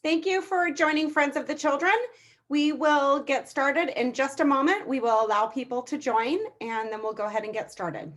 Thank you for joining Friends of the Children. We will get started in just a moment. We will allow people to join and then we'll go ahead and get started.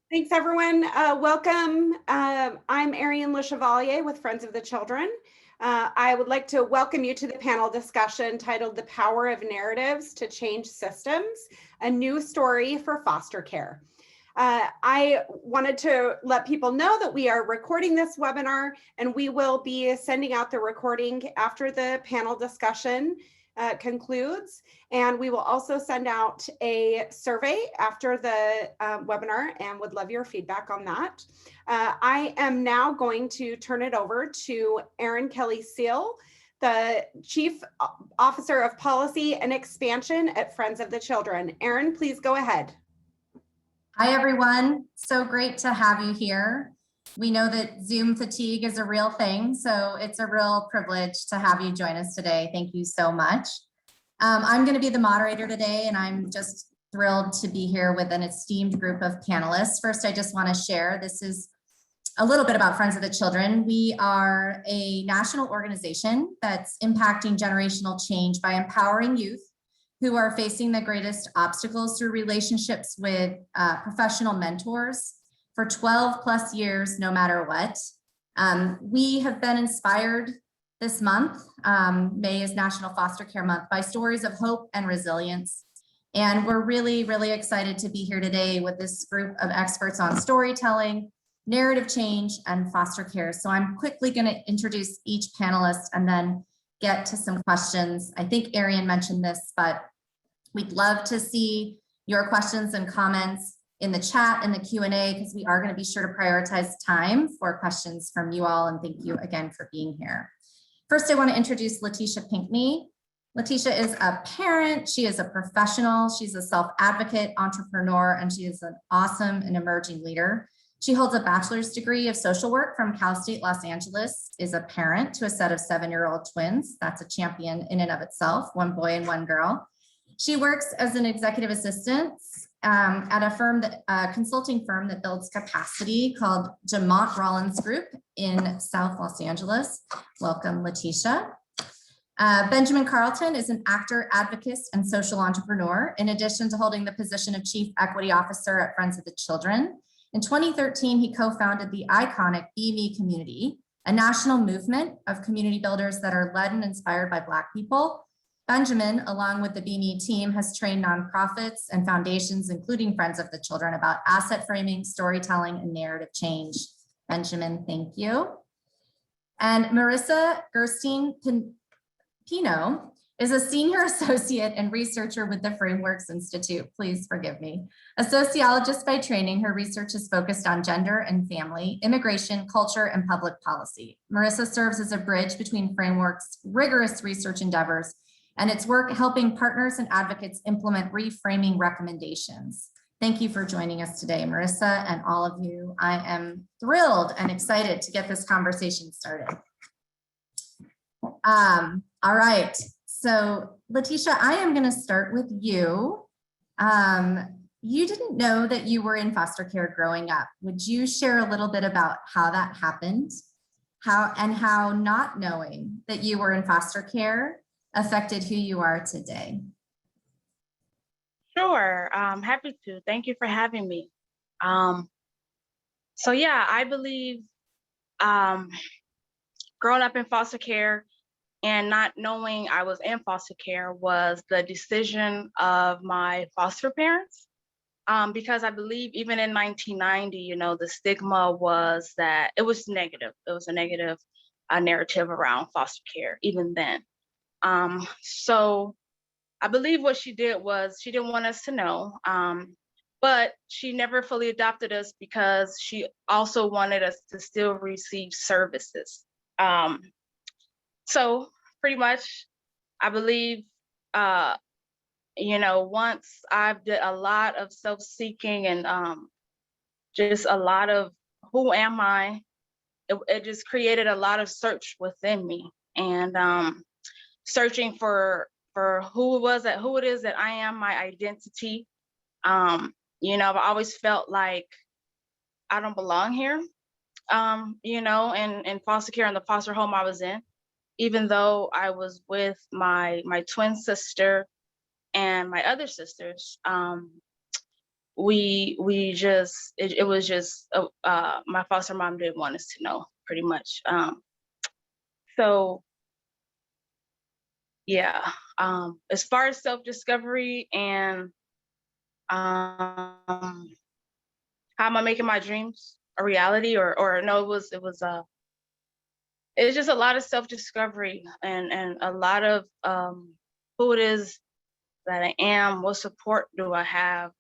Thanks, everyone. Welcome. I'm Erinn Kelley-Siel with Friends of the Children. I would like to welcome you to the panel discussion titled The Power of Narratives to Change Systems, a New Story for Foster Care. I wanted to let people know that we are recording this webinar and we will be sending out the recording after the panel discussion concludes. And we will also send out a survey after the webinar and would love your feedback on that. I am now going to turn it over to Erinn Kelley-Siel, the Chief Officer of Policy and Expansion at Friends of the Children. Erinn, please go ahead. Hi, everyone. So great to have you here. We know that Zoom fatigue is a real thing, so it's a real privilege to have you join us today. Thank you so much. I'm going to be the moderator today, and I'm just thrilled to be here with an esteemed group of panelists. First, I just want to share, this is a little bit about Friends of the Children. We are a national organization that's impacting generational change by empowering youth who are facing the greatest obstacles through relationships with professional mentors for 12 plus years, no matter what. We have been inspired this month, May is National Foster Care Month, by stories of hope and resilience. And we're really, really excited to be here today with this group of experts on storytelling, narrative change, and foster care. So I'm quickly going to introduce each panelist and then get to some questions. I think Erinn mentioned this, but we'd love to see your questions and comments in the chat and the Q&A, because we are going to be sure to prioritize time for questions from you all. And thank you again for being here. First, I want to introduce LaTeesha Pinkney. LaTeesha is a parent, she is a professional, she's a self-advocate, entrepreneur, and she is an awesome and emerging leader. She holds a bachelor's degree of social work from Cal State Los Angeles, is a parent to a set of 7-year-old twins. That's a champion in and of itself, 1 boy and 1 girl. She works as an executive assistant at a firm, consulting firm that builds capacity called Jamont Rollins Group in South Los Angeles. Welcome, LaTeesha. Benjamin Carlton is an actor, advocate, and social entrepreneur, in addition to holding the position of Chief Equity Officer at Friends of the Children. In 2013, he co-founded the iconic Be Me community, a national movement of community builders that are led and inspired by Black people. Benjamin, along with the Be Me team, has trained nonprofits and foundations, including Friends of the Children, about asset framing, storytelling, and narrative change. Benjamin, thank you. And Marisa Gerstein Pineau is a senior associate and researcher with the Frameworks Institute. Please forgive me. A sociologist by training, her research is focused on gender and family, immigration, culture, and public policy. Marisa serves as a bridge between Frameworks' rigorous research endeavors and its work helping partners and advocates implement reframing recommendations. Thank you for joining us today, Marisa, and all of you. I am thrilled and excited to get this conversation started. All right, so LaTeesha, I am going to start with you. You didn't know that you were in foster care growing up. Would you share a little bit about how that happened, how not knowing that you were in foster care affected who you are today? Sure, happy to. Thank you for having me. So yeah, I believe growing up in foster care and not knowing I was in foster care was the decision of my foster parents. Because I believe even in 1990, you know, the stigma was that it was negative. It was a negative narrative around foster care even then. So I believe what she did was she didn't want us to know, but she never fully adopted us because she also wanted us to still receive services. So pretty much, I believe, once I've did a lot of self-seeking and just a lot of who am I, it just created a lot of search within me, and searching for who it is that I am, my identity. I've always felt like I don't belong here, in foster care, in the foster home I was in, even though I was with my twin sister and my other sisters. It was just my foster mom didn't want us to know, pretty much. So yeah, as far as self-discovery and how am I making my dreams a reality, or no, it's just a lot of self-discovery and a lot of who it is that I am, what support do I have,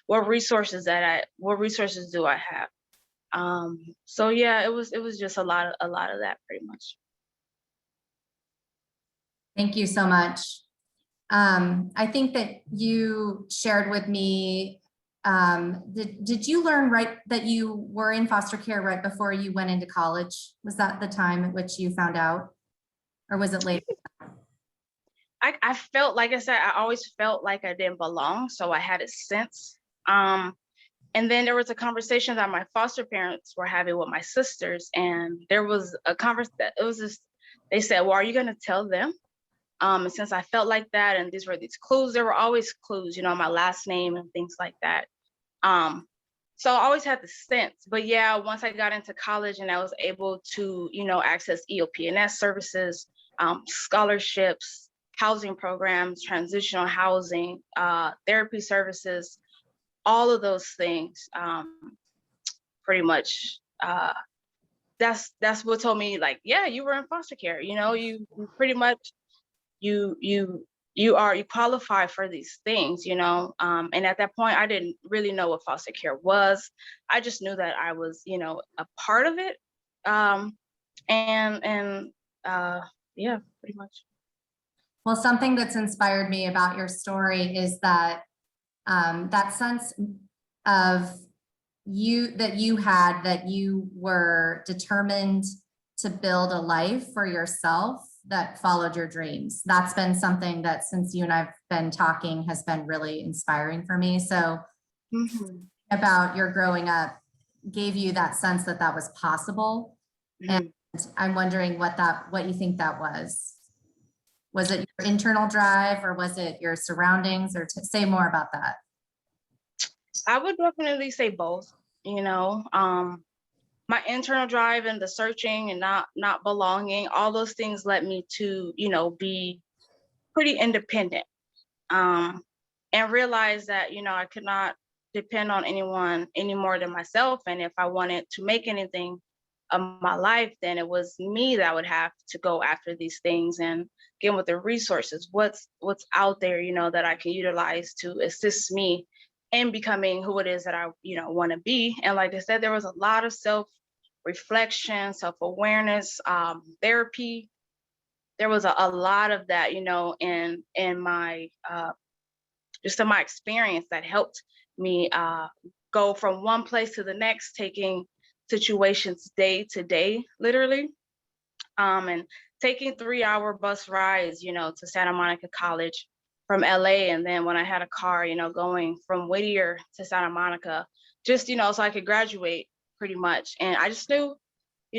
what resources do I have. So yeah, it was just a lot of that, pretty much. Thank you so much. I think that you shared with me, did you learn that you were in foster care right before you went into college? Was that the time at which you found out, or was it later? I felt, like I said, I always felt like I didn't belong, so I had a sense. And then there was a conversation that my foster parents were having with my sisters, and there was a they said, well, are you gonna tell them? And since I felt like that, and these were these clues, there were always clues, my last name and things like that. So I always had the sense, but yeah, once I got into college and I was able to, access EOP&S services, scholarships, housing programs, transitional housing, therapy services, all of those things, pretty much, that's what told me, like, yeah, you were in foster care, you pretty much, you qualify for these things, and at that point I didn't really know what foster care was. I just knew that I was, a part of it. Yeah, pretty much. Well, something that's inspired me about your story is that that sense of that you were determined to build a life for yourself that followed your dreams. That's been something that, since you and I've been talking, has been really inspiring for me. So about your growing up gave you that sense that that was possible. And I'm wondering what you think that was. Was it your internal drive, or was it your surroundings, or say more about that? I would definitely say both. My internal drive and the searching and not belonging, all those things led me to, be pretty independent, and realize that, I could not depend on anyone any more than myself. And if I wanted to make anything of my life, then it was me that would have to go after these things and get with the resources, what's out there, that I can utilize to assist me in becoming who it is that I, want to be. And like I said, there was a lot of self-reflection, self-awareness, therapy. There was a lot of that, in my just in my experience that helped me go from one place to the next, taking situations day to day, literally, and taking 3-hour bus rides, to Santa Monica College from LA. And then when I had a car, going from Whittier to Santa Monica, just, so I could graduate, pretty much. And I just knew,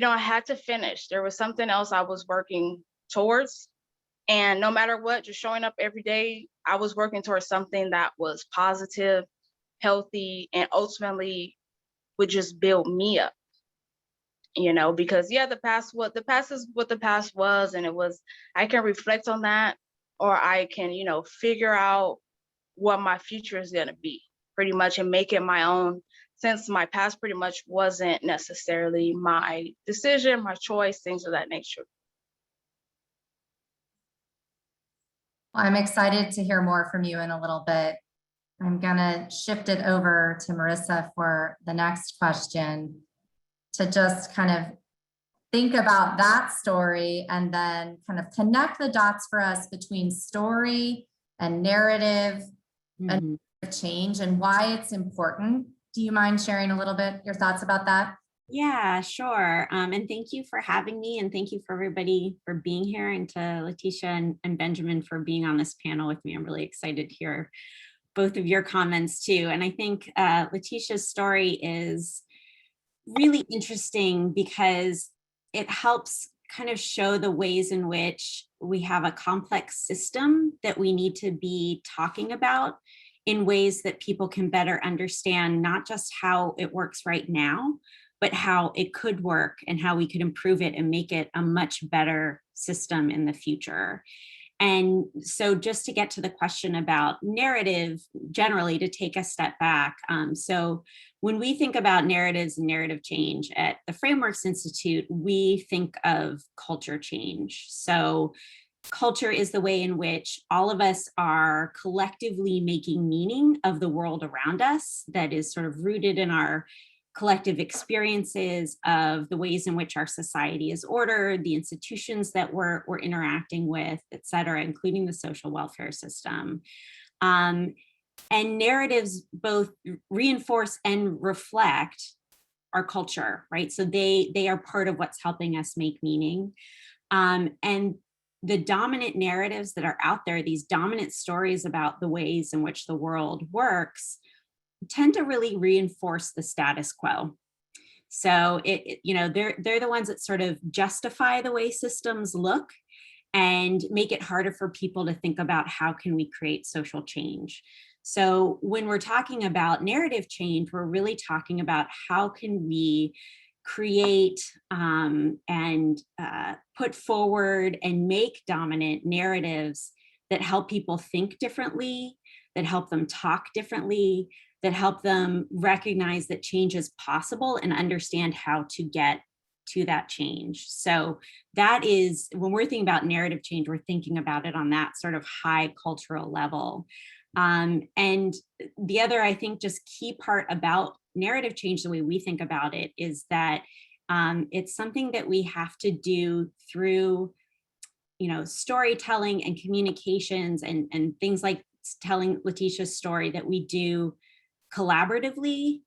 I had to finish. There was something else I was working towards. And no matter what, just showing up every day, I was working towards something that was positive, healthy, and ultimately would just build me up. Because yeah, the past is what the past was, and I can reflect on that, or I can, figure out what my future is going to be, pretty much, and make it my own, since my past pretty much wasn't necessarily my decision, my choice, things of that nature. Well, I'm excited to hear more from you in a little bit. I'm gonna shift it over to Marisa for the next question, to just kind of think about that story and then kind of connect the dots for us between story and narrative and change and why it's important. Do you mind sharing a little bit your thoughts about that? Yeah, sure. And thank you for having me, and thank you for everybody for being here, and to LaTeesha and Benjamin for being on this panel with me. I'm really excited to hear both of your comments too. And I think LaTeesha's story is really interesting because it helps kind of show the ways in which we have a complex system that we need to be talking about in ways that people can better understand not just how it works right now, but how it could work and how we could improve it and make it a much better system in the future. And so just to get to the question about narrative, generally to take a step back. So when we think about narratives and narrative change at the Frameworks Institute, we think of culture change. So culture is the way in which all of us are collectively making meaning of the world around us that is sort of rooted in our collective experiences of the ways in which our society is ordered, the institutions that we're interacting with, et cetera, including the social welfare system. And narratives both reinforce and reflect our culture, right? So they are part of what's helping us make meaning. And the dominant narratives that are out there, these dominant stories about the ways in which the world works, tend to really reinforce the status quo. So they're the ones that sort of justify the way systems look and make it harder for people to think about how can we create social change. So when we're talking about narrative change, we're really talking about how can we create and put forward and make dominant narratives that help people think differently, that help them talk differently, that help them recognize that change is possible and understand how to get to that change. So that is, when we're thinking about narrative change, we're thinking about it on that sort of high cultural level. And the other, I think, just key part about narrative change, the way we think about it, is that it's something that we have to do through, storytelling and communications and things like telling LaTeesha's story that we do collaboratively,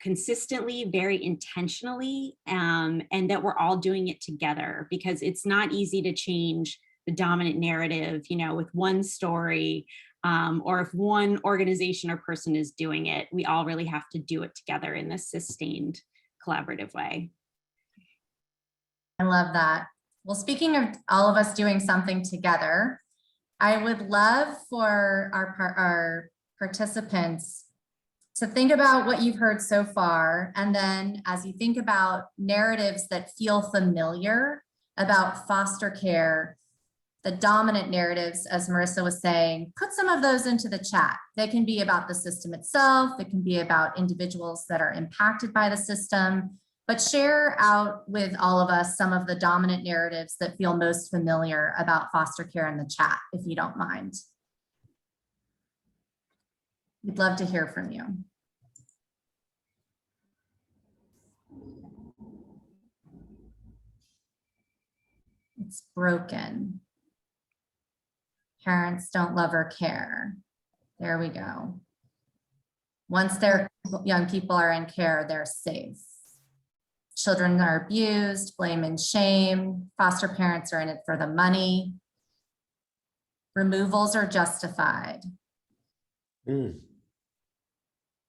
consistently, very intentionally, and that we're all doing it together, because it's not easy to change the dominant narrative, with one story, or if one organization or person is doing it. We all really have to do it together in this sustained collaborative way. I love that. Well, speaking of all of us doing something together, I would love for our participants to think about what you've heard so far. And then as you think about narratives that feel familiar about foster care, the dominant narratives, as Marisa was saying, put some of those into the chat. They can be about the system itself. It can be about individuals that are impacted by the system, but share out with all of us some of the dominant narratives that feel most familiar about foster care in the chat, if you don't mind. We'd love to hear from you. It's broken. Parents don't love or care. There we go. Once their young people are in care, they're safe. Children are abused, blame and shame. Foster parents are in it for the money. Removals are justified.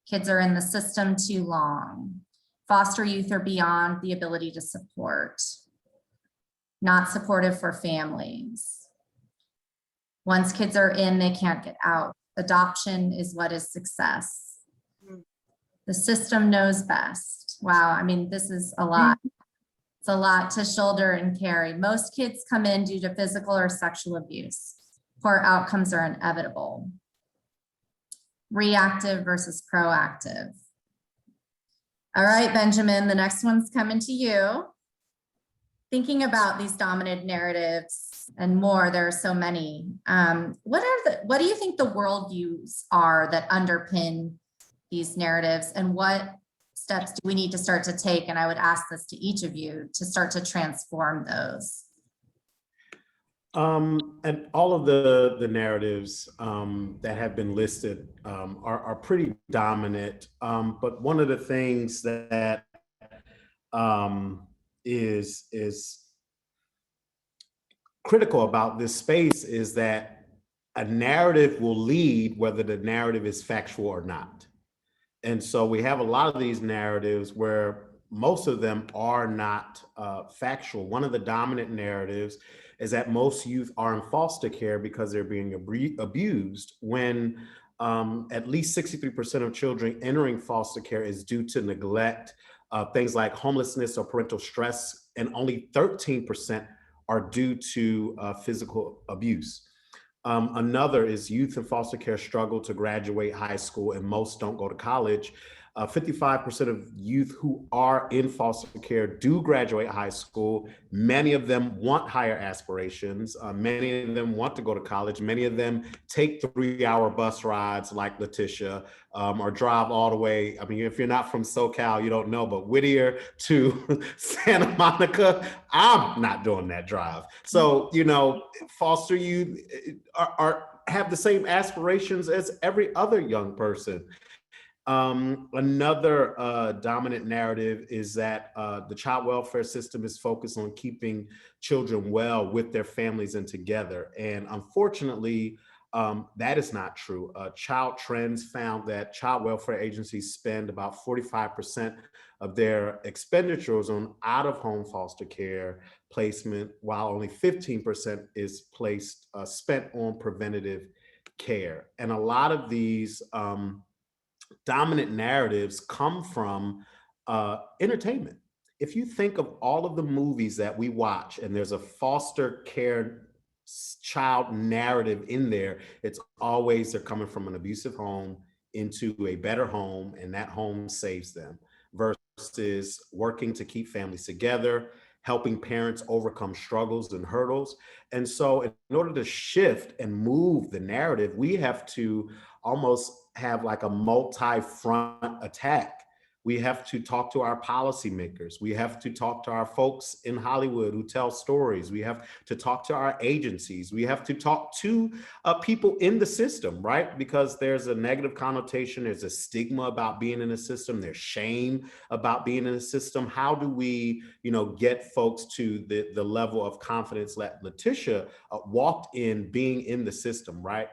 Kids are in the system too long. Foster youth are beyond the ability to support. Not supportive for families. Once kids are in, they can't get out. Adoption is what is success. The system knows best. Wow, I mean, this is a lot. It's a lot to shoulder and carry. Most kids come in due to physical or sexual abuse. Poor outcomes are inevitable. Reactive versus proactive. All right, Benjamin, the next one's coming to you. Thinking about these dominant narratives and more, there are so many. What do you think the worldviews are that underpin these narratives, and what steps do we need to start to take? And I would ask this to each of you to start to transform those. And all of the narratives that have been listed are pretty dominant. But one of the things that is critical about this space is that a narrative will lead whether the narrative is factual or not. And so we have a lot of these narratives where most of them are not factual. One of the dominant narratives is that most youth are in foster care because they're being abused, when at least 63% of children entering foster care is due to neglect, things like homelessness or parental stress, and only 13% are due to physical abuse. Another is youth in foster care struggle to graduate high school, and most don't go to college. 55% of youth who are in foster care do graduate high school. Many of them want higher aspirations. Many of them want to go to college. Many of them take 3-hour bus rides like LaTeesha, or drive all the way. I mean, if you're not from SoCal, you don't know, but Whittier to Santa Monica, I'm not doing that drive. So, you know, foster youth have the same aspirations as every other young person. Another dominant narrative is that the child welfare system is focused on keeping children well with their families and together. And unfortunately, that is not true. Child Trends found that child welfare agencies spend about 45% of their expenditures on out-of-home foster care placement, while only 15% is spent on preventative care. And a lot of these dominant narratives come from entertainment. If you think of all of the movies that we watch and there's a foster care child narrative in there, it's always they're coming from an abusive home into a better home, and that home saves them, versus working to keep families together, helping parents overcome struggles and hurdles. And so in order to shift and move the narrative, we have to almost have like a multi-front attack. We have to talk to our policymakers. We have to talk to our folks in Hollywood who tell stories. We have to talk to our agencies. We have to talk to people in the system, right? Because there's a negative connotation. There's a stigma about being in a system. There's shame about being in a system. How do we, you know, get folks to the level of confidence that LaTeesha walked in being in the system, right?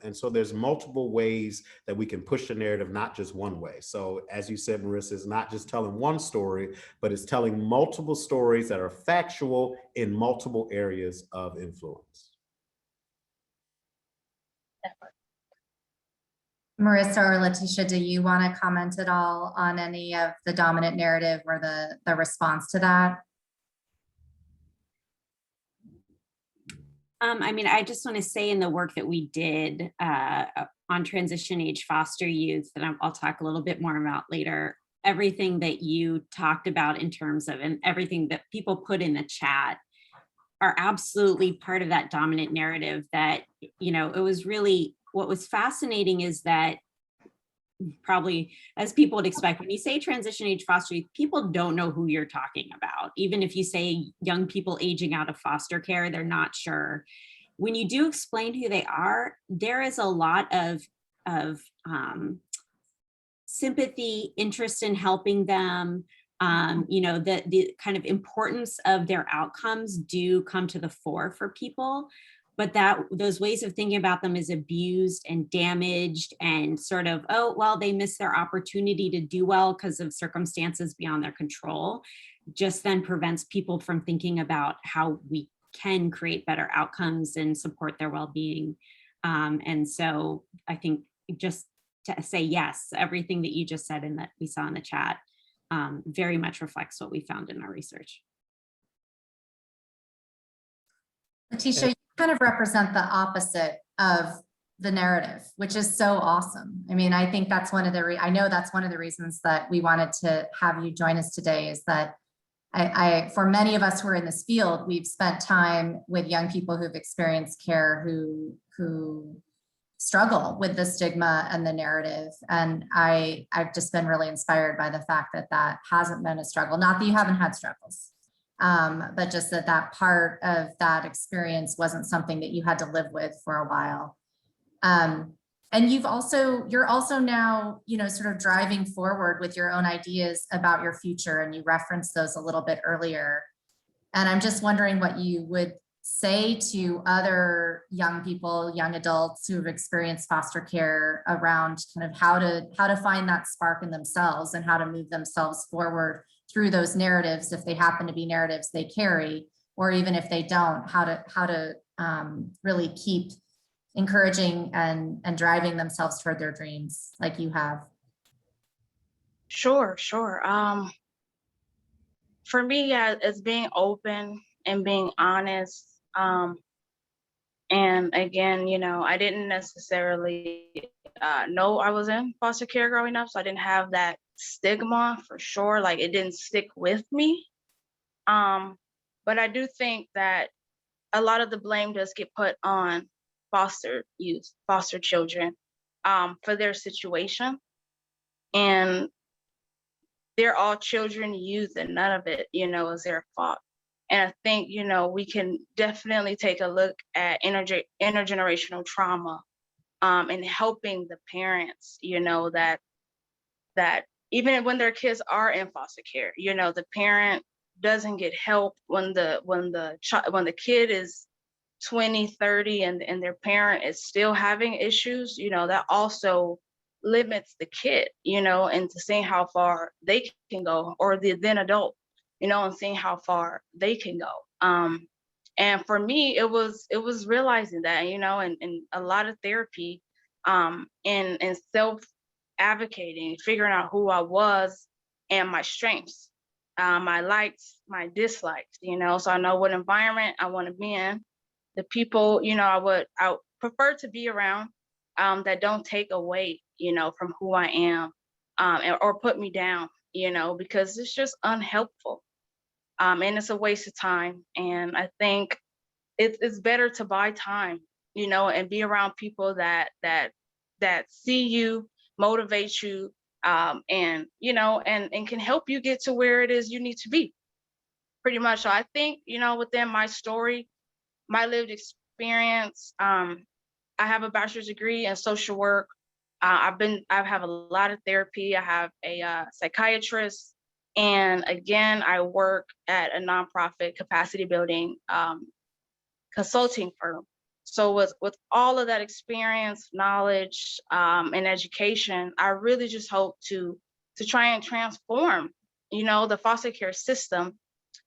And so there's multiple ways that we can push the narrative, not just one way. So as you said, Marisa, is not just telling one story, but it's telling multiple stories that are factual in multiple areas of influence. Marisa or LaTeesha, do you want to comment at all on any of the dominant narrative or the response to that? I mean, I just want to say in the work that we did on transition age foster youth, that I'll talk a little bit more about later, everything that you talked about in terms of, and everything that people put in the chat are absolutely part of that dominant narrative that, you know, it was really, what was fascinating is that probably, as people would expect, when you say transition age foster youth, people don't know who you're talking about. Even if you say young people aging out of foster care, they're not sure. When you do explain who they are, there is a lot of sympathy, interest in helping them. You know, the kind of importance of their outcomes do come to the fore for people, but that those ways of thinking about them is abused and damaged and sort of, oh, well, they missed their opportunity to do well because of circumstances beyond their control, just then prevents people from thinking about how we can create better outcomes and support their well-being. And so I think just to say yes, everything that you just said and that we saw in the chat very much reflects what we found in our research. LaTeesha, you kind of represent the opposite of the narrative, which is so awesome. I mean, I think that's one of the, I know that's one of the reasons that we wanted to have you join us today, is that for many of us who are in this field, we've spent time with young people who've experienced care, who struggle with the stigma and the narrative. And I've just been really inspired by the fact that that hasn't been a struggle. Not that you haven't had struggles, but just that that part of that experience wasn't something that you had to live with for a while. And you're also now, sort of driving forward with your own ideas about your future, and you referenced those a little bit earlier. And I'm just wondering what you would say to other young people, young adults who have experienced foster care around kind of how to find that spark in themselves and how to move themselves forward through those narratives, if they happen to be narratives they carry, or even if they don't, how to really keep encouraging and driving themselves toward their dreams like you have. Sure. For me, yeah, it's being open and being honest. And again, I didn't necessarily know I was in foster care growing up, so I didn't have that stigma for sure. Like, it didn't stick with me. But I do think that a lot of the blame does get put on foster youth, foster children, for their situation. And they're all children, youth, and none of it, is their fault. And I think, we can definitely take a look at intergenerational trauma, and helping the parents, that even when their kids are in foster care, the parent doesn't get help when the kid is 20, 30, and their parent is still having issues, that also limits the kid, into seeing how far they can go, or the then adult, and seeing how far they can go. And for me, it was realizing that, and a lot of therapy, and self advocating, figuring out who I was and my strengths, my likes, my dislikes, so I know what environment I want to be in, the people, I would prefer to be around, that don't take away, from who I am, or put me down, because it's just unhelpful. And it's a waste of time. And I think it's better to buy time, and be around people that see you, motivate you, and and can help you get to where it is you need to be, pretty much. So I think, within my story, my lived experience, I have a bachelor's degree in social work. I have a lot of therapy. I have a psychiatrist, and again, I work at a nonprofit capacity building consulting firm. So with all of that experience, knowledge, and education, I really just hope to try and transform, the foster care system,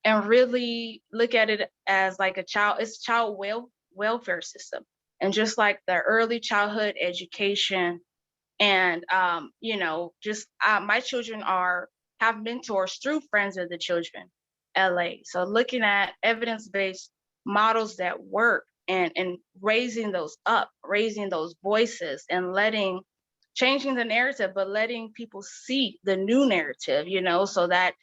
and really look at it as like it's child welfare system. And just like the early childhood education, and my children have mentors through Friends of the Children LA. So looking at evidence-based models that work, and raising those voices, and changing the narrative, but letting people see the new narrative, so that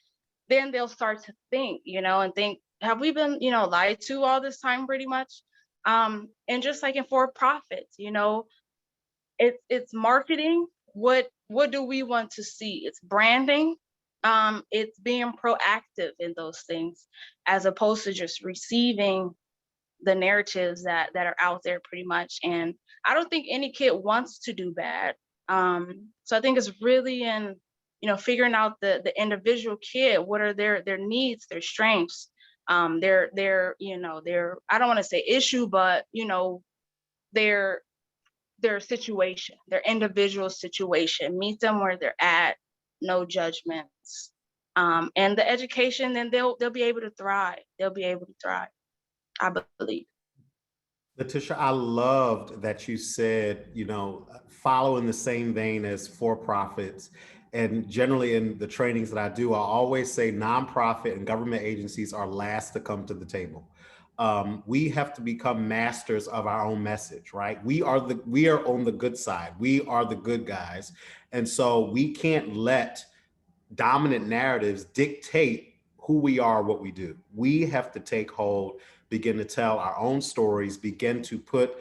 then they'll start to think, and think, have we been, lied to all this time, pretty much? And just like in for-profits, it's marketing. What do we want to see? It's branding. It's being proactive in those things, as opposed to just receiving the narratives that are out there, pretty much. And I don't think any kid wants to do bad. So I think it's really in, figuring out the individual kid, what are their needs, their strengths, their I don't want to say issue, but their situation, their individual situation, meet them where they're at, no judgments. And the education, then they'll be able to thrive. They'll be able to thrive, I believe. LaTeesha, I loved that you said, follow in the same vein as for-profits. And generally in the trainings that I do, I always say nonprofit and government agencies are last to come to the table. We have to become masters of our own message, right? We are on the good side. We are the good guys. And so we can't let dominant narratives dictate who we are, what we do. We have to take hold, begin to tell our own stories, begin to put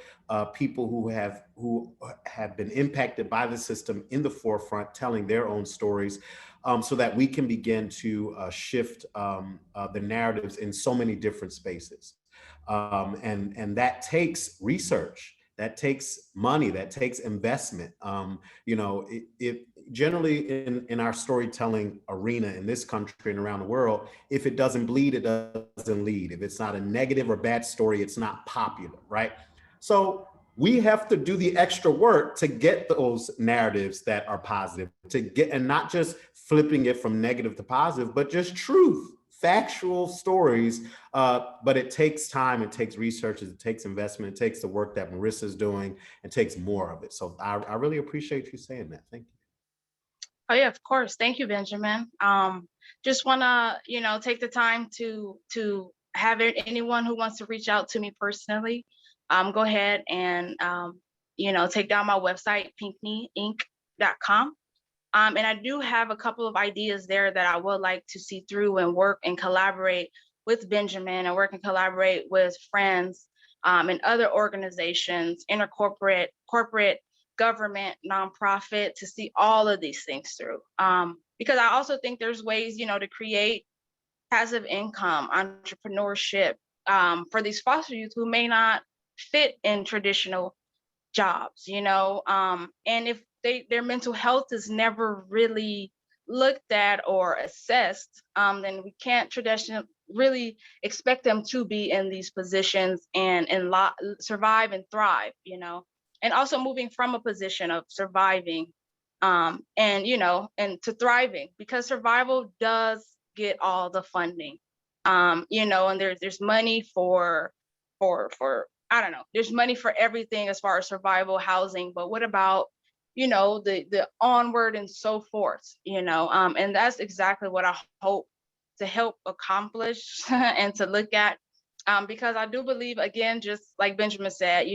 people who have been impacted by the system in the forefront, telling their own stories, so that we can begin to shift the narratives in so many different spaces. And that takes research, that takes money, that takes investment. It generally in our storytelling arena in this country and around the world, if it doesn't bleed, it doesn't lead. If it's not a negative or bad story, it's not popular, right? So we have to do the extra work to get those narratives that are positive, to get, and not just flipping it from negative to positive, but just truth, factual stories. But it takes time, it takes research, it takes investment, it takes the work that Marisa is doing, it takes more of it. So I really appreciate you saying that. Thank you. Oh yeah, of course. Thank you, Benjamin. Just wanna, take the time to have anyone who wants to reach out to me personally, go ahead and take down my website, pinkneyinc.com. And I do have a couple of ideas there that I would like to see through and work and collaborate with Benjamin and work and collaborate with friends and other organizations, corporate, government, nonprofit, to see all of these things through. Because I also think there's ways, to create passive income, entrepreneurship for these foster youth who may not fit in traditional jobs, and if their mental health is never really looked at or assessed, then we can't traditionally really expect them to be in these positions and survive and thrive, and also moving from a position of surviving and to thriving, because survival does get all the funding, and there's money for I don't know, there's money for everything as far as survival, housing, but what about, the onward and so forth, and that's exactly what I hope to help accomplish and to look at, because I do believe, again, just like Benjamin said,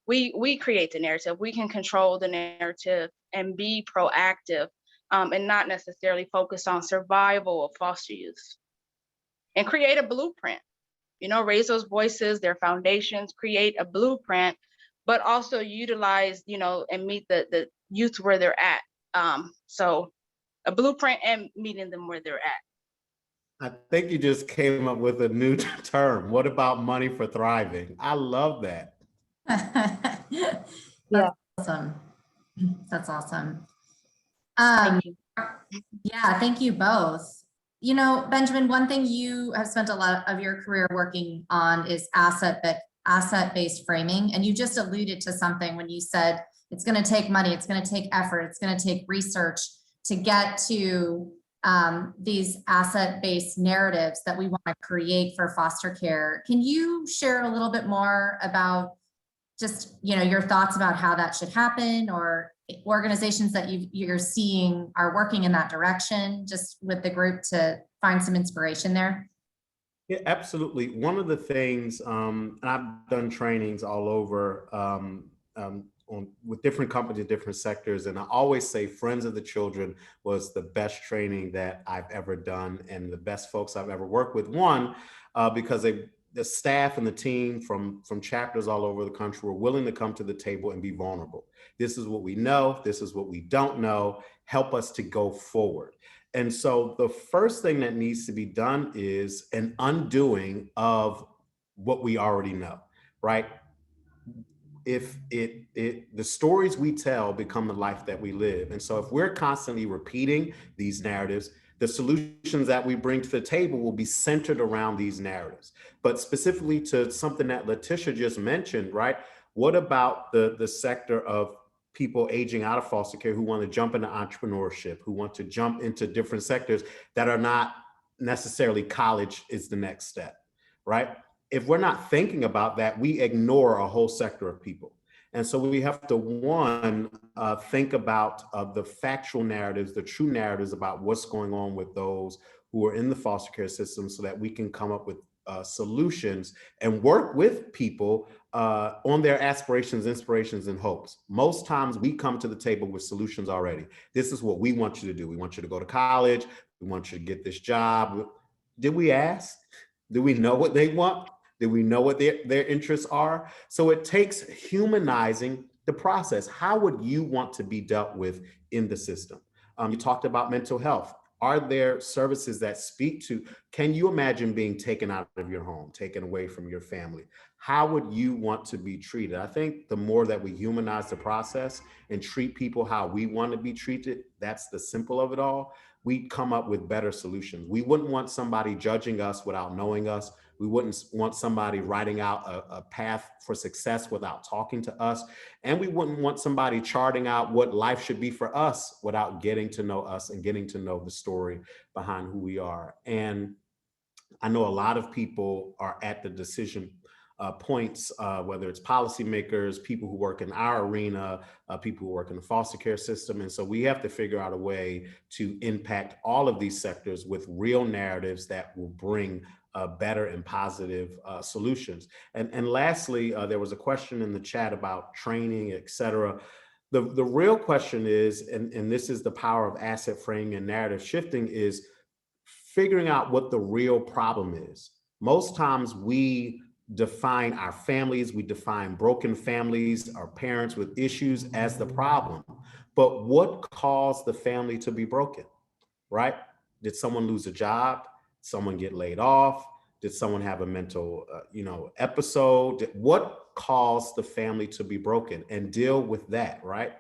we create the narrative, we can control the narrative and be proactive, and not necessarily focus on survival of foster youth, and create a blueprint. Raise those voices, their foundations, create a blueprint, but also utilize, and meet the youth where they're at. So a blueprint and meeting them where they're at. I think you just came up with a new term. What about money for thriving? I love that. That's awesome. That's awesome. Thank you. Yeah, thank you both. Benjamin, one thing you have spent a lot of your career working on is asset-based framing. And you just alluded to something when you said it's going to take money, it's going to take effort, it's going to take research to get to these asset-based narratives that we want to create for foster care. Can you share a little bit more about just, your thoughts about how that should happen, or organizations that you're seeing are working in that direction, just with the group, to find some inspiration there? Yeah, absolutely. One of the things, and I've done trainings all over with different companies, different sectors, and I always say Friends of the Children was the best training that I've ever done and the best folks I've ever worked with. One, because the staff and the team from chapters all over the country were willing to come to the table and be vulnerable. This is what we know. This is what we don't know. Help us to go forward. And so the first thing that needs to be done is an undoing of what we already know, right? If the stories we tell become the life that we live. And so if we're constantly repeating these narratives, the solutions that we bring to the table will be centered around these narratives. But specifically to something that LaTeesha just mentioned, right? What about the sector of people aging out of foster care who want to jump into entrepreneurship, who want to jump into different sectors that are not necessarily college is the next step, right? If we're not thinking about that, we ignore a whole sector of people. And so we have to, one, think about the factual narratives, the true narratives about what's going on with those who are in the foster care system, so that we can come up with solutions and work with people on their aspirations, inspirations, and hopes. Most times we come to the table with solutions already. This is what we want you to do. We want you to go to college. We want you to get this job. Did we ask? Do we know what they want? Do we know what their interests are? So it takes humanizing the process. How would you want to be dealt with in the system? You talked about mental health. Are there services that speak to, can you imagine being taken out of your home, taken away from your family? How would you want to be treated? I think the more that we humanize the process and treat people how we want to be treated, that's the simple of it all, we come up with better solutions. We wouldn't want somebody judging us without knowing us. We wouldn't want somebody writing out a path for success without talking to us. And we wouldn't want somebody charting out what life should be for us without getting to know us and getting to know the story behind who we are. And I know a lot of people are at the decision points, whether it's policymakers, people who work in our arena, people who work in the foster care system. And so we have to figure out a way to impact all of these sectors with real narratives that will bring better and positive solutions. And lastly, there was a question in the chat about training, et cetera. The real question is, and this is the power of asset framing and narrative shifting, is figuring out what the real problem is. Most times we define our families, we define broken families, our parents with issues as the problem. But what caused the family to be broken, right? Did someone lose a job? Someone get laid off? Did someone have a mental, episode? What caused the family to be broken? And deal with that, right?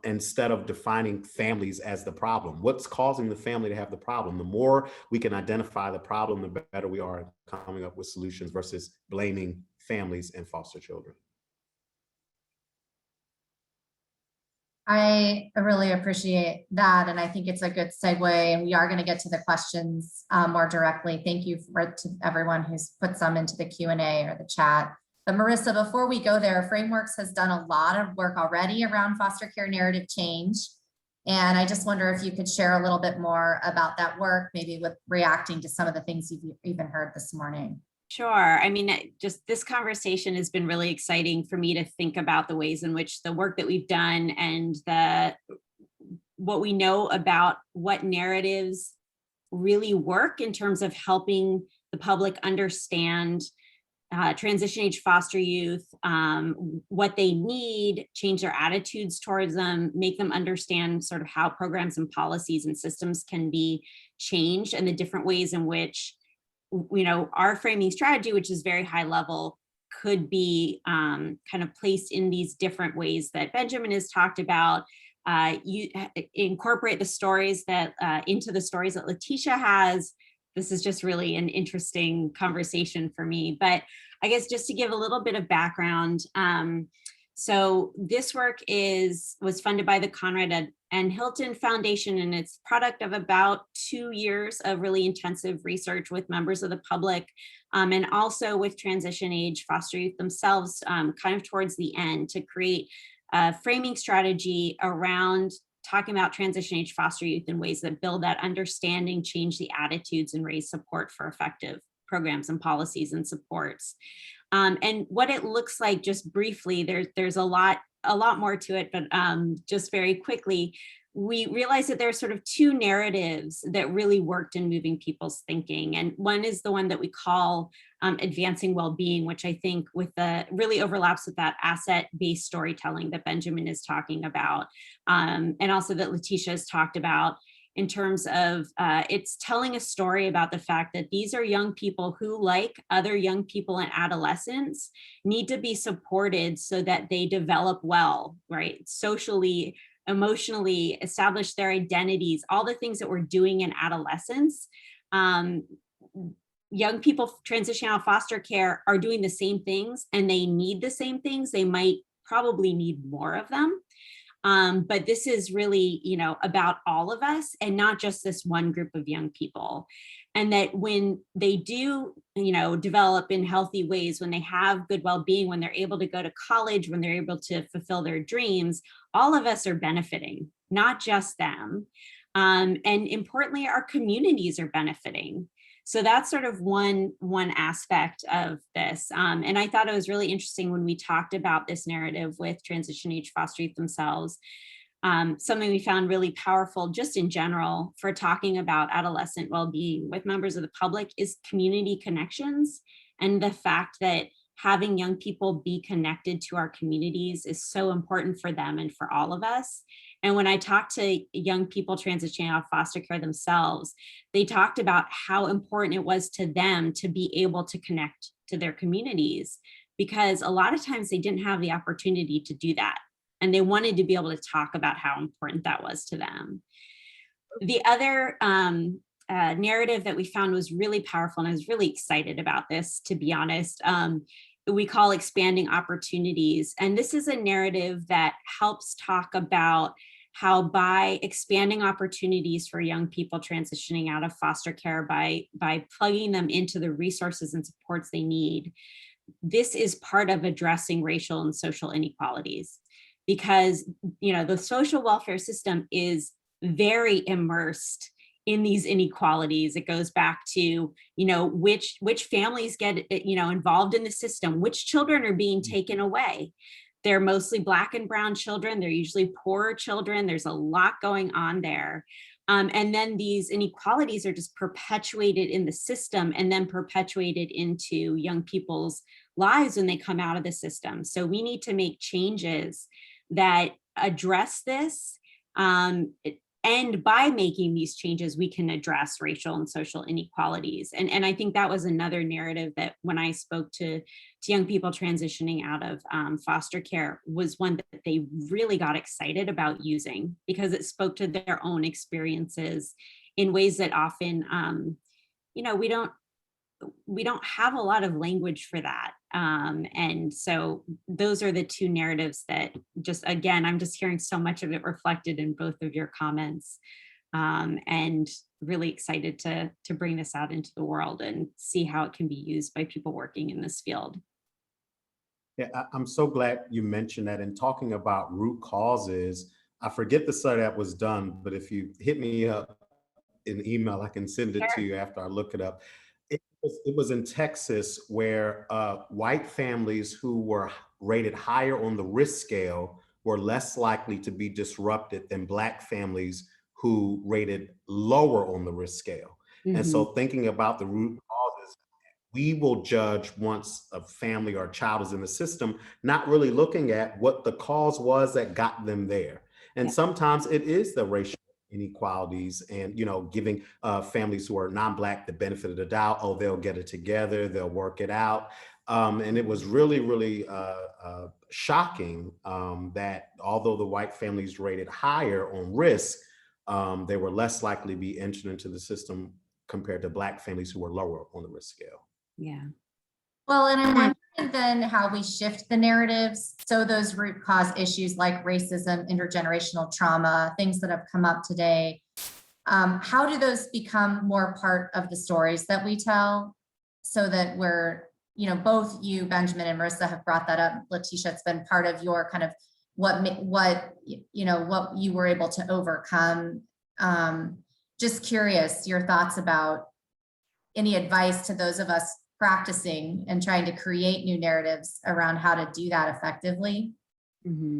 Instead of defining families as the problem. What's causing the family to have the problem? The more we can identify the problem, the better we are at coming up with solutions versus blaming families and foster children. I really appreciate that. And I think it's a good segue, and we are going to get to the questions more directly. Thank you to everyone who's put some into the Q&A or the chat. But Marisa, before we go there, Frameworks has done a lot of work already around foster care narrative change. And I just wonder if you could share a little bit more about that work, maybe with reacting to some of the things you've even heard this morning. Sure. I mean, just this conversation has been really exciting for me to think about the ways in which the work that we've done and what we know about what narratives really work in terms of helping the public understand transition age foster youth, what they need, change their attitudes towards them, make them understand sort of how programs and policies and systems can be changed, and the different ways in which our framing strategy, which is very high level, could be kind of placed in these different ways that Benjamin has talked about. You incorporate the stories that into the stories that LaTeesha has. This is just really an interesting conversation for me. But I guess just to give a little bit of background, so this work was funded by the Conrad and Hilton Foundation, and it's product of about 2 years of really intensive research with members of the public, and also with transition age foster youth themselves, kind of towards the end, to create a framing strategy around talking about transition age foster youth in ways that build that understanding, change the attitudes, and raise support for effective programs and policies and supports. And what it looks like, just briefly, there's a lot more to it, but just very quickly, we realized that there are sort of two narratives that really worked in moving people's thinking. And one is the one that we call advancing well-being, which I think really overlaps with that asset-based storytelling that Benjamin is talking about, and also that LaTeesha has talked about, in terms of it's telling a story about the fact that these are young people who, like other young people in adolescence, need to be supported so that they develop well, right? Socially, emotionally, establish their identities, all the things that we're doing in adolescence. Young people transitioning out of foster care are doing the same things, and they need the same things. They might probably need more of them. But this is really, about all of us, and not just this one group of young people. And that when they do, develop in healthy ways, when they have good well-being, when they're able to go to college, when they're able to fulfill their dreams, all of us are benefiting, not just them. And importantly, our communities are benefiting. So that's sort of one aspect of this. And I thought it was really interesting when we talked about this narrative with transition age foster youth themselves. Something we found really powerful just in general for talking about adolescent well-being with members of the public is community connections And the fact that having young people be connected to our communities is so important for them and for all of us. And when I talked to young people transitioning out of foster care themselves, they talked about how important it was to them to be able to connect to their communities, because a lot of times they didn't have the opportunity to do that. And they wanted to be able to talk about how important that was to them. The other narrative that we found was really powerful, and I was really excited about this, to be honest. We call expanding opportunities. And this is a narrative that helps talk about how by expanding opportunities for young people transitioning out of foster care, by plugging them into the resources and supports they need, this is part of addressing racial and social inequalities. Because, you know, the social welfare system is very immersed in these inequalities. It goes back to, you know, which families get, you know, involved in the system, which children are being taken away. They're mostly Black and brown children. They're usually poorer children. There's a lot going on there. And then these inequalities are just perpetuated in the system and then perpetuated into young people's lives when they come out of the system. So we need to make changes that address this. And by making these changes, we can address racial and social inequalities. And I think that was another narrative that when I spoke to young people transitioning out of foster care was one that they really got excited about using, because it spoke to their own experiences in ways that often, you know, we don't have a lot of language for that. And so those are the two narratives that just, again, I'm just hearing so much of it reflected in both of your comments, and really excited to bring this out into the world and see how it can be used by people working in this field. Yeah, I'm so glad you mentioned that. And talking about root causes, I forget the study that was done, but if you hit me up in email, I can send it to you after I look it up. It was in Texas, where white families who were rated higher on the risk scale were less likely to be disrupted than Black families who rated lower on the risk scale. And so thinking about the root causes, we will judge once a family or a child is in the system, not really looking at what the cause was that got them there. And sometimes it is the racial inequalities, and, you know, giving families who are non-Black the benefit of the doubt. Oh, they'll get it together, they'll work it out. And it was really, really shocking that although the white families rated higher on risk, they were less likely to be entered into the system compared to Black families who were lower on the risk scale. Yeah. Well, and I'm wondering then how we shift the narratives. So those root cause issues like racism, intergenerational trauma, things that have come up today, how do those become more part of the stories that we tell, so that we're, you know, both you, Benjamin, and Marisa have brought that up. LaTeesha, it's been part of your kind of what you were able to overcome. Just curious, your thoughts about any advice to those of us practicing and trying to create new narratives around how to do that effectively. Sure.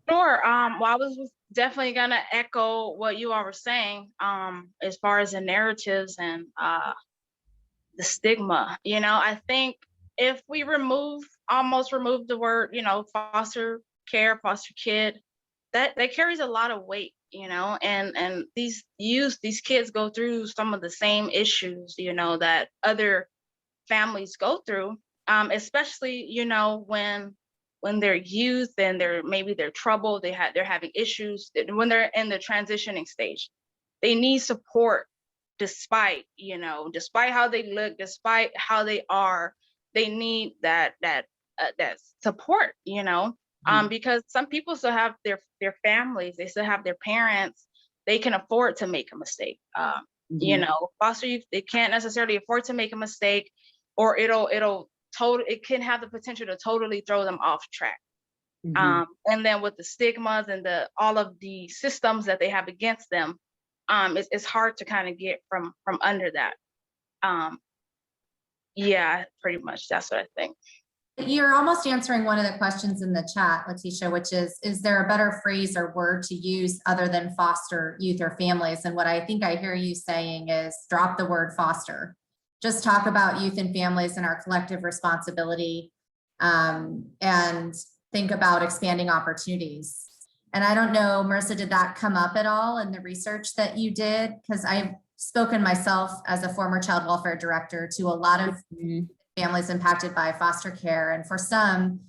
Well, I was definitely gonna echo what you all were saying, as far as the narratives and the stigma. You know, I think if we almost remove the word, you know, foster care, foster kid, that carries a lot of weight, you know, and these kids go through some of the same issues, you know, that other families go through, especially, you know, when they're youth and they're troubled, they're having issues, when they're in the transitioning stage. They need support despite how they look, despite how they are. They need that support, you know. Because some people still have their families, they still have their parents, they can afford to make a mistake. You know, foster youth, they can't necessarily afford to make a mistake, or it can have the potential to totally throw them off track. And then with the stigmas and all of the systems that they have against them, it's hard to kind of get from under that. Yeah, pretty much, that's what I think. You're almost answering one of the questions in the chat, LaTeesha, which is there a better phrase or word to use other than foster youth or families? And what I think I hear you saying is drop the word foster. just talk about youth and families and our collective responsibility, and think about expanding opportunities. And I don't know, Marisa, did that come up at all in the research that you did? Because I've spoken myself as a former child welfare director to a lot of families impacted by foster care. And for some,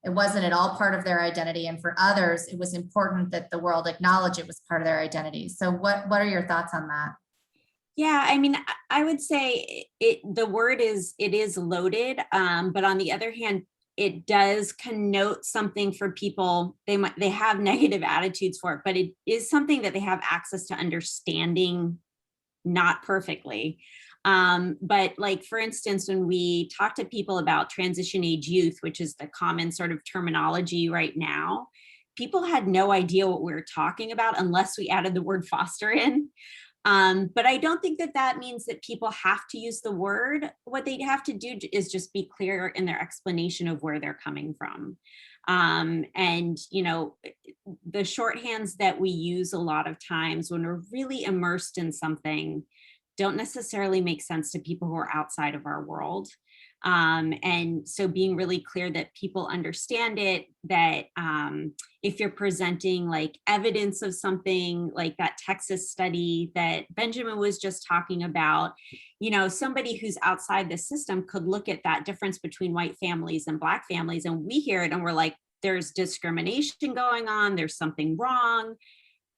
it wasn't at all part of their identity. And for others, it was important that the world acknowledge it was part of their identity. So what are your thoughts on that? Yeah, I mean, I would say the word is loaded, but on the other hand, it does connote something for people. They have negative attitudes for it, but it is something that they have access to understanding, not perfectly. But like, for instance, when we talk to people about transition age youth, which is the common sort of terminology right now, people had no idea what we were talking about unless we added the word foster in. But I don't think that means that people have to use the word. What they have to do is just be clear in their explanation of where they're coming from. And, you know, the shorthands that we use a lot of times when we're really immersed in something don't necessarily make sense to people who are outside of our world. And so being really clear that people understand it, that if you're presenting like evidence of something like that Texas study that Benjamin was just talking about, you know, somebody who's outside the system could look at that difference between white families and Black families, and we hear it and we're like, there's discrimination going on, there's something wrong.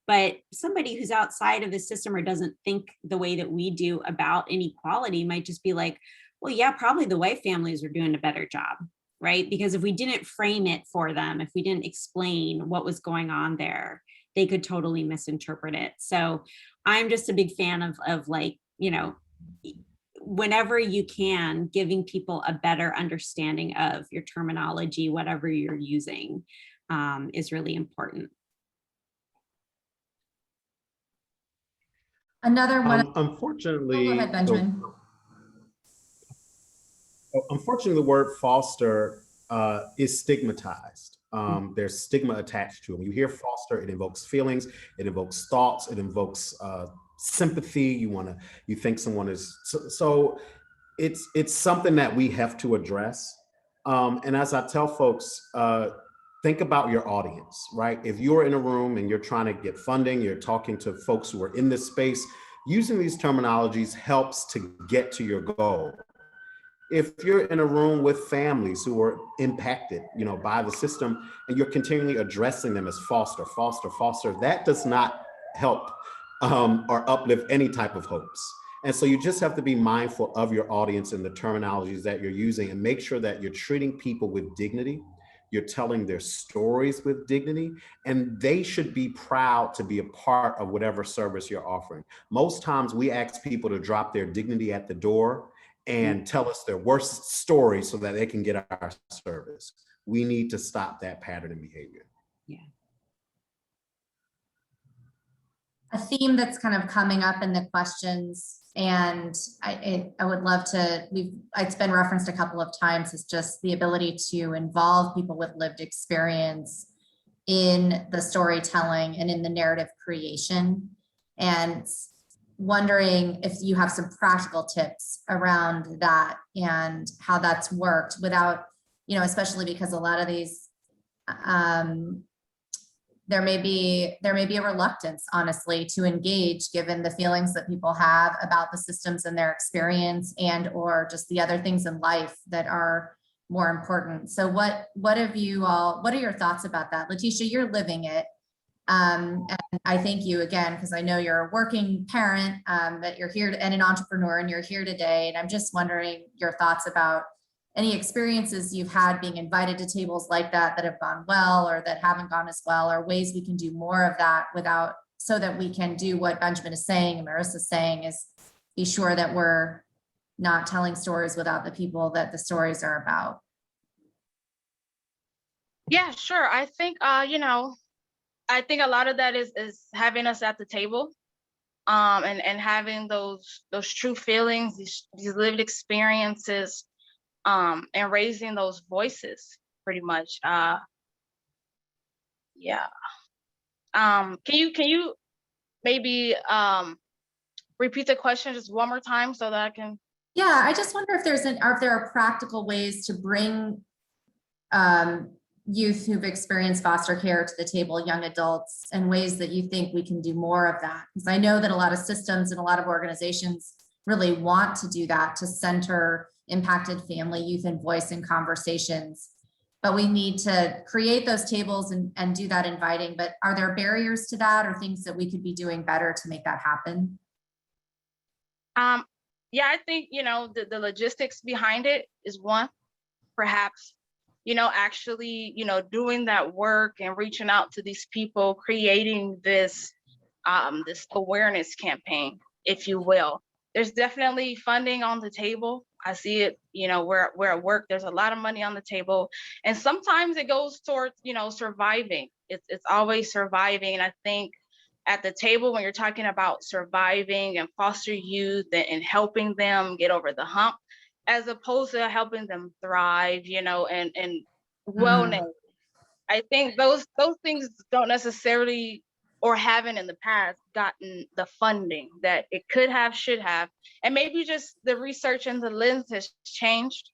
But somebody who's outside of the system or doesn't think the way that we do about inequality might just be like, well, yeah, probably the white families are doing a better job, right? Because if we didn't frame it for them, if we didn't explain what was going on there, they could totally misinterpret it. So I'm just a big fan of like, you know, whenever you can, giving people a better understanding of your terminology, whatever you're using, is really important. Another one. Unfortunately, Go ahead, Benjamin. Unfortunately, the word foster is stigmatized. There's stigma attached to them. You hear foster, it invokes feelings, it invokes thoughts, it invokes sympathy. You think someone is so. It's something that we have to address. And as I tell folks, think about your audience, right? If you're in a room and you're trying to get funding, you're talking to folks who are in this space, using these terminologies helps to get to your goal. If you're in a room with families who are impacted, you know, by the system, and you're continually addressing them as foster, that does not help or uplift any type of hopes. And so you just have to be mindful of your audience and the terminologies that you're using, and make sure that you're treating people with dignity. You're telling their stories with dignity, and they should be proud to be a part of whatever service you're offering. Most times we ask people to drop their dignity at the door and tell us their worst stories so that they can get our service. We need to stop that pattern of behavior. Yeah. A theme that's kind of coming up in the questions, and I would love to, it's been referenced a couple of times, is just the ability to involve people with lived experience in the storytelling and in the narrative creation. And wondering if you have some practical tips around that and how that's worked without, you know, especially because a lot of these, there may be a reluctance, honestly, to engage given the feelings that people have about the systems and their experience, and or just the other things in life that are more important. So what are your thoughts about that? LaTeesha, you're living it. And I thank you again, because I know you're a working parent, that you're here and an entrepreneur, and you're here today. And I'm just wondering your thoughts about any experiences you've had being invited to tables like that have gone well or that haven't gone as well, or ways we can do more of that so that we can do what Benjamin is saying and Marisa is saying, is be sure that we're not telling stories without the people that the stories are about. Yeah, sure. I think, you know, I think a lot of that is having us at the table, and having those true feelings, these lived experiences, and raising those voices pretty much. Yeah. Can you maybe repeat the question just one more time so that I can? Yeah, I just wonder if if there are practical ways to bring youth who've experienced foster care to the table, young adults, and ways that you think we can do more of that. Because I know that a lot of systems and a lot of organizations really want to do that, to center impacted family, youth, and voice in conversations. But we need to create those tables and do that inviting. But are there barriers to that, or things that we could be doing better to make that happen? Yeah, I think, the logistics behind it is one, perhaps, actually, doing that work and reaching out to these people, creating this awareness campaign, if you will. There's definitely funding on the table. I see it, we're at work, there's a lot of money on the table. And sometimes it goes towards, surviving. It's always surviving. And I think at the table, when you're talking about surviving and foster youth and helping them get over the hump, as opposed to helping them thrive, and wellness. I think those things don't necessarily, or haven't in the past, gotten the funding that it could have, should have. And maybe just the research and the lens has changed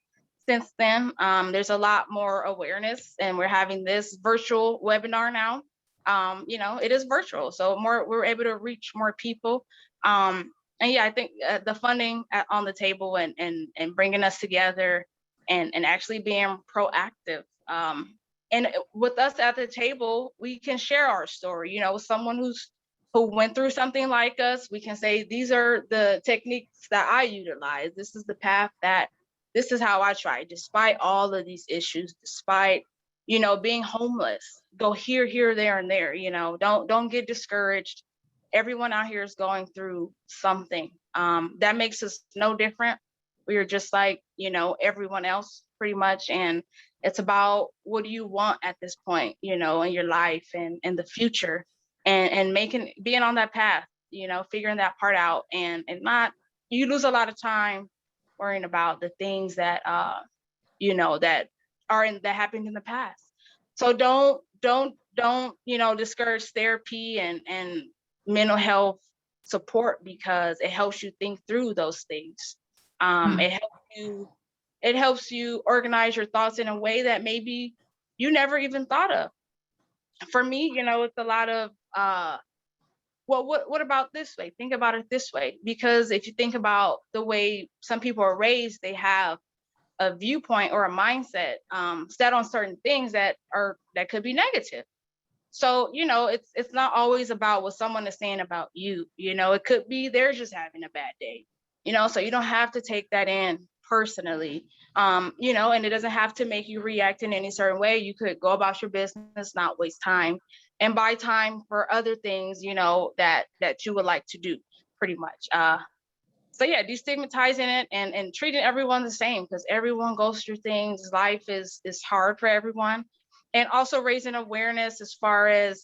since then. There's a lot more awareness, and we're having this virtual webinar now. It is virtual, so we're able to reach more people. And yeah, I think the funding on the table and bringing us together and actually being proactive. And with us at the table, we can share our story. Someone who went through something like us, we can say, these are the techniques that I utilize. This is the path this is how I try, despite all of these issues, despite, being homeless. Go here, there, and there. Don't get discouraged. Everyone out here is going through something. That makes us no different. We are just like, everyone else pretty much. And it's about, what do you want at this point, in your life and the future, and being on that path, figuring that part out, and not, you lose a lot of time worrying about the things that, that happened in the past. So don't, discourage therapy and mental health support, because it helps you think through those things. It helps you organize your thoughts in a way that maybe you never even thought of. For me, it's a lot of, well, what about this way? Think about it this way. Because if you think about the way some people are raised, they have a viewpoint or a mindset set on certain things that could be negative. So, it's not always about what someone is saying about you. It could be they're just having a bad day, so you don't have to take that in personally, and it doesn't have to make you react in any certain way. You could go about your business, not waste time, and buy time for other things, that you would like to do, pretty much. So yeah, destigmatizing it and treating everyone the same, because everyone goes through things. Life is hard for everyone. And also raising awareness as far as,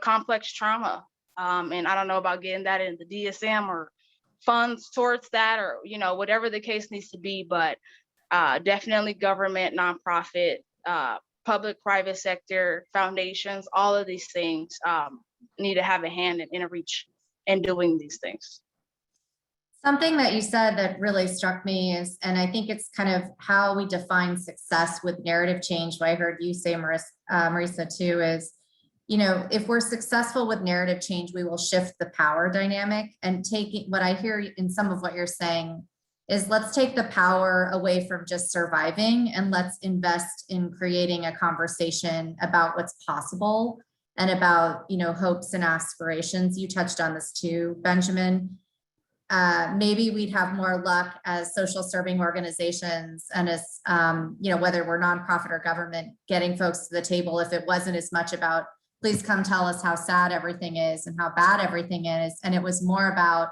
complex trauma. And I don't know about getting that in the DSM or funds towards that, or, whatever the case needs to be, but definitely government, nonprofit, public, private sector, foundations, all of these things need to have a hand in a reach in doing these things. Something that you said that really struck me is, and I think it's kind of how we define success with narrative change, what I heard you say, Marisa, too, is, if we're successful with narrative change, we will shift the power dynamic. And taking what I hear in some of what you're saying is, let's take the power away from just surviving, and let's invest in creating a conversation about what's possible and about, hopes and aspirations. You touched on this too, Benjamin. Maybe we'd have more luck as social serving organizations and as, whether we're nonprofit or government, getting folks to the table, if it wasn't as much about, please come tell us how sad everything is and how bad everything is. And it was more about,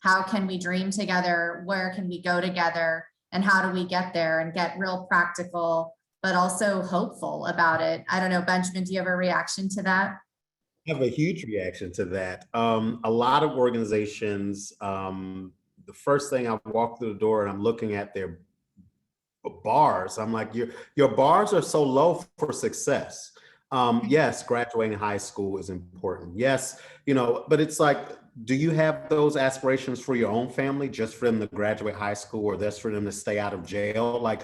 how can we dream together? Where can we go together? And how do we get there and get real practical, but also hopeful about it? I don't know, Benjamin, do you have a reaction to that? I have a huge reaction to that. A lot of organizations, the first thing I walk through the door and I'm looking at their bars, I'm like, your bars are so low for success. Yes, graduating high school is important. Yes, but it's like do you have those aspirations for your own family, just for them to graduate high school or just for them to stay out of jail? Like,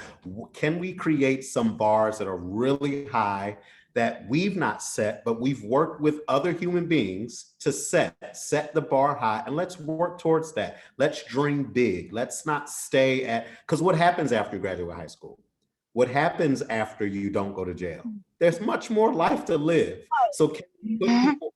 can we create some bars that are really high that we've not set, but we've worked with other human beings to set the bar high, and let's work towards that. Let's dream big. Let's not stay at, because what happens after you graduate high school? What happens after you don't go to jail? There's much more life to live. So can we put people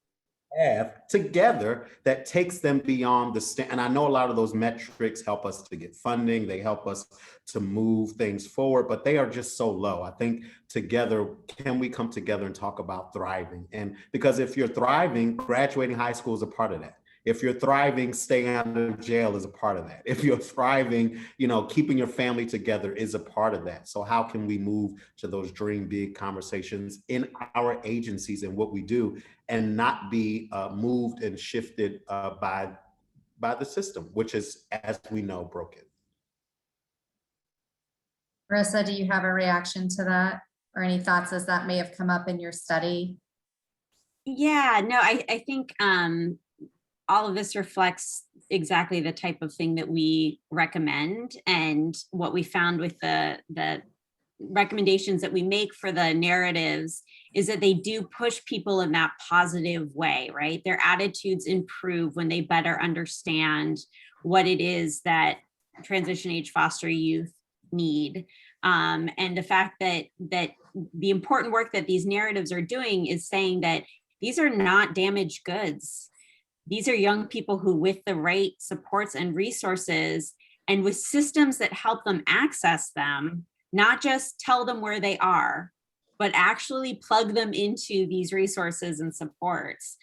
have together that takes them beyond the and I know a lot of those metrics help us to get funding, they help us to move things forward, but they are just so low. I think together, can we come together and talk about thriving? And because if you're thriving, graduating high school is a part of that. If you're thriving, staying out of jail is a part of that. If you're thriving, keeping your family together is a part of that. So how can we move to those dream big conversations in our agencies and what we do, and not be moved and shifted by the system, which is, as we know, broken. Marisa, do you have a reaction to that, or any thoughts as that may have come up in your study? Yeah, no, I think all of this reflects exactly the type of thing that we recommend, and what we found with the recommendations that we make for the narratives is that they do push people in that positive way, right? Their attitudes improve when they better understand what it is that transition age foster youth need. And the fact that the important work that these narratives are doing is saying that these are not damaged goods. These are young people who, with the right supports and resources, and with systems that help them access them, not just tell them where they are, but actually plug them into these resources and supports,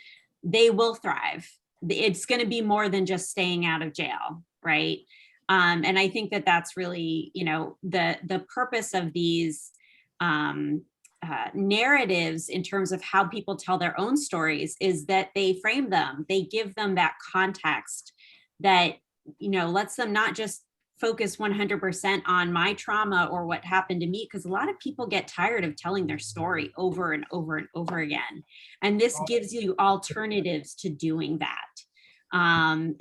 they will thrive. It's going to be more than just staying out of jail, right? And I think that that's really, the purpose of these narratives in terms of how people tell their own stories is that they frame them, they give them that context that, lets them not just focus 100% on my trauma or what happened to me, because a lot of people get tired of telling their story over and over and over again. And this gives you alternatives to doing that. One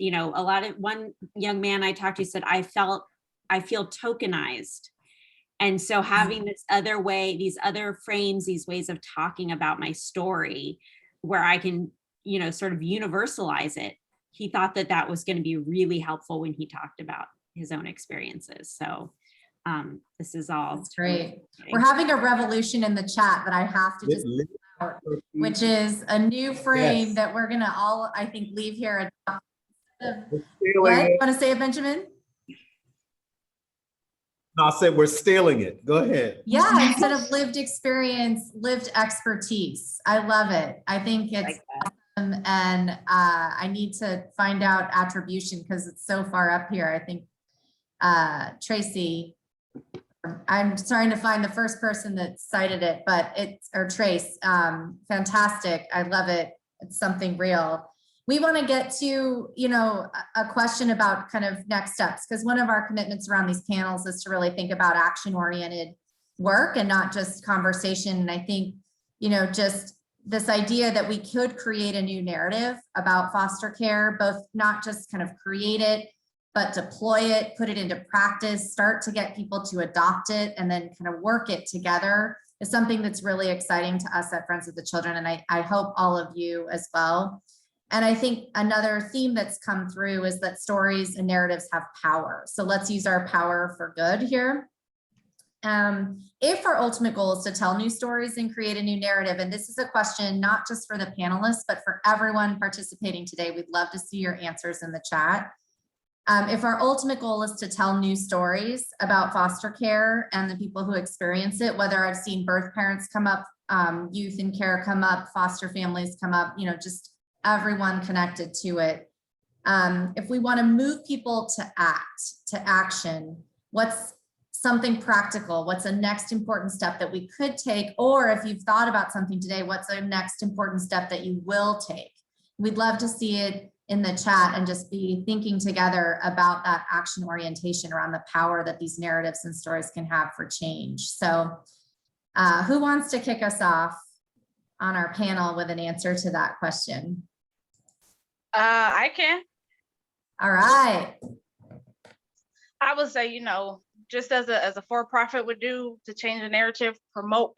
young man I talked to said, I feel tokenized. And so having this other way, these other frames, these ways of talking about my story where I can, sort of universalize it, he thought that that was going to be really helpful when he talked about his own experiences. So this is all. That's great. We're having a revolution in the chat that I have to just out, which is a new frame that we're going to all, I think, leave here. What? You want to say it, Benjamin? No, I said we're stealing it. Go ahead. Yeah, instead of lived experience, lived expertise. I love it. I think it's awesome, and I need to find out attribution because it's so far up here. I think Tracy, I'm trying to find the first person that cited it, but it's, or Trace, fantastic. I love it. It's something real. We want to get to, a question about kind of next steps, because one of our commitments around these panels is to really think about action-oriented work and not just conversation. And I think, just this idea that we could create a new narrative about foster care, both not just kind of create it, but deploy it, put it into practice, start to get people to adopt it, and then kind of work it together is something that's really exciting to us at Friends of the Children. And I hope all of you as well. And I think another theme that's come through is that stories and narratives have power. So let's use our power for good here. If our ultimate goal is to tell new stories and create a new narrative, and this is a question not just for the panelists, but for everyone participating today, we'd love to see your answers in the chat. If our ultimate goal is to tell new stories about foster care and the people who experience it, whether I've seen birth parents come up, youth in care come up, foster families come up, just everyone connected to it. If we want to move people to action, what's something practical? What's a next important step that we could take? Or if you've thought about something today, what's a next important step that you will take? We'd love to see it in the chat and just be thinking together about that action orientation around the power that these narratives and stories can have for change. So who wants to kick us off on our panel with an answer to that question? I can. All right. I would say, you know, just as a for-profit would do to change the narrative, promote,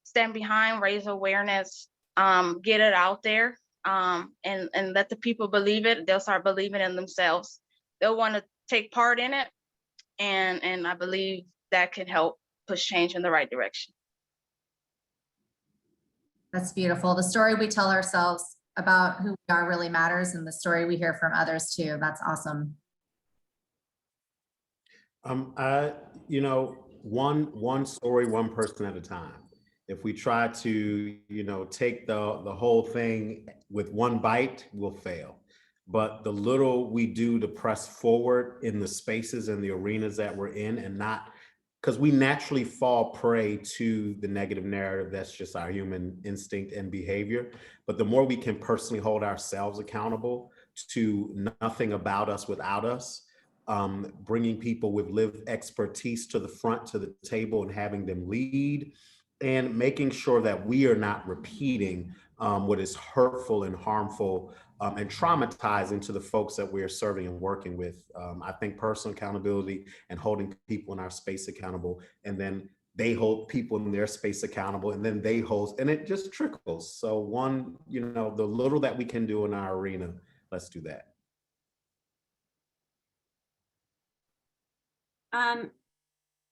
stand behind, raise awareness, get it out there, and let the people believe it. They'll start believing in themselves. They'll want to take part in it, and I believe that can help push change in the right direction. That's beautiful. The story we tell ourselves about who we are really matters, and the story we hear from others too. That's awesome. You know, one story, one person at a time. If we try to, you know, take the whole thing with one bite, we'll fail. But the little we do to press forward in the spaces and the arenas that we're in, and not, because we naturally fall prey to the negative narrative. That's just our human instinct and behavior. But the more we can personally hold ourselves accountable to nothing about us without us, bringing people with lived expertise to the front, to the table, and having them lead, and making sure that we are not repeating what is hurtful and harmful and traumatizing to the folks that we're serving and working with. I think personal accountability and holding people in our space accountable, and then they hold people in their space accountable, and then they hold, and it just trickles. So one, you know, the little that we can do in our arena, let's do that.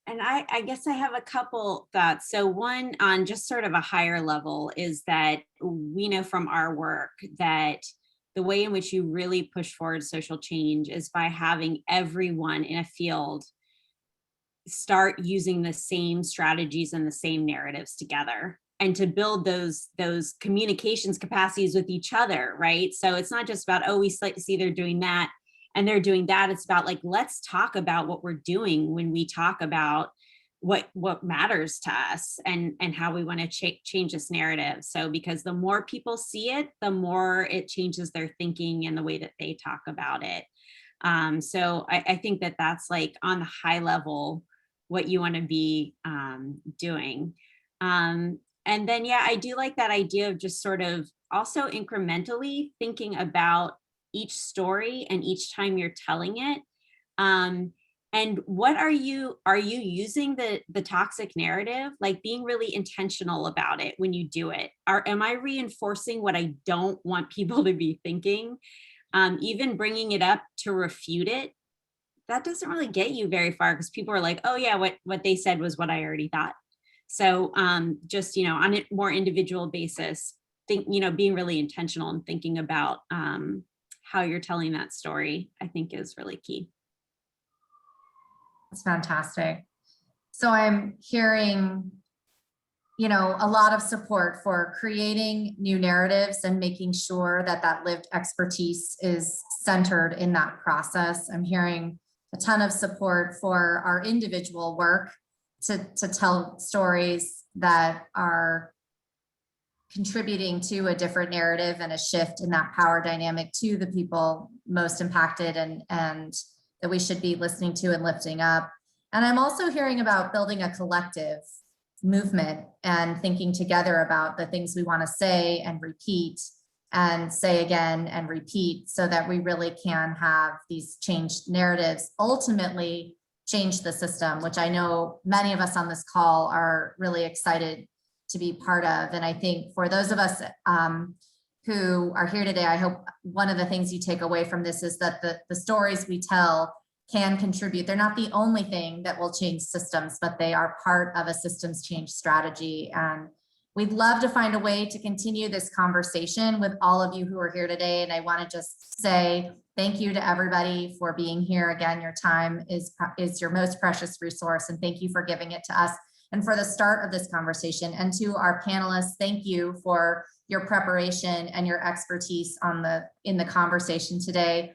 And I guess I have a couple thoughts. So one, on just sort of a higher level, is that we know from our work that the way in which you really push forward social change is by having everyone in a field start using the same strategies and the same narratives together, and to build those communications capacities with each other, right? So it's not just about, oh, we see they're doing that and they're doing that. It's about, like, let's talk about what we're doing when we talk about what matters to us and how we want to change this narrative. So because the more people see it, the more it changes their thinking and the way that they talk about it. So I think that that's, like, on the high level what you want to be doing. And then, yeah, I do like that idea of just sort of also incrementally thinking about each story and each time you're telling it. And what are you using the toxic narrative, like being really intentional about it when you do it? Am I reinforcing what I don't want people to be thinking? Even bringing it up to refute it, that doesn't really get you very far, because people are like, oh yeah, what they said was what I already thought. So just, you know, on a more individual basis, being really intentional and thinking about how you're telling that story, I think is really key. That's fantastic. So I'm hearing, you know, a lot of support for creating new narratives and making sure that that lived expertise is centered in that process. I'm hearing a ton of support for our individual work to tell stories that are contributing to a different narrative and a shift in that power dynamic to the people most impacted and that we should be listening to and lifting up. And I'm also hearing about building a collective movement and thinking together about the things we want to say and repeat and say again and repeat, so that we really can have these changed narratives ultimately change the system, which I know many of us on this call are really excited to be part of. And I think for those of us who are here today, I hope one of the things you take away from this is that the stories we tell can contribute. They're not the only thing that will change systems, but they are part of a systems change strategy. And we'd love to find a way to continue this conversation with all of you who are here today. And I want to just say thank you to everybody for being here. Again, your time is your most precious resource, and thank you for giving it to us and for the start of this conversation. And to our panelists, thank you for your preparation and your expertise in the conversation today.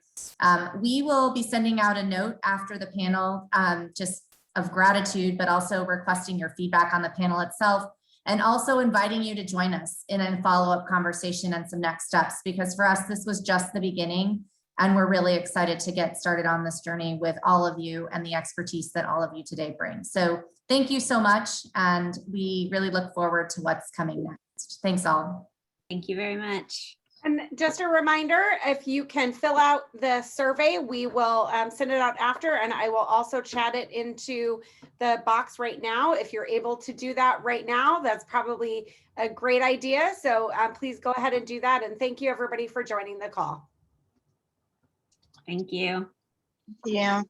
We will be sending out a note after the panel, just of gratitude, but also requesting your feedback on the panel itself, and also inviting you to join us in a follow-up conversation and some next steps, because for us, this was just the beginning, and we're really excited to get started on this journey with all of you and the expertise that all of you today bring. So thank you so much, and we really look forward to what's coming next. Thanks all. Thank you very much. And just a reminder, if you can fill out the survey, we will send it out after, and I will also chat it into the box right now. If you're able to do that right now, that's probably a great idea. So please go ahead and do that. And thank you everybody for joining the call. Thank you. Yeah.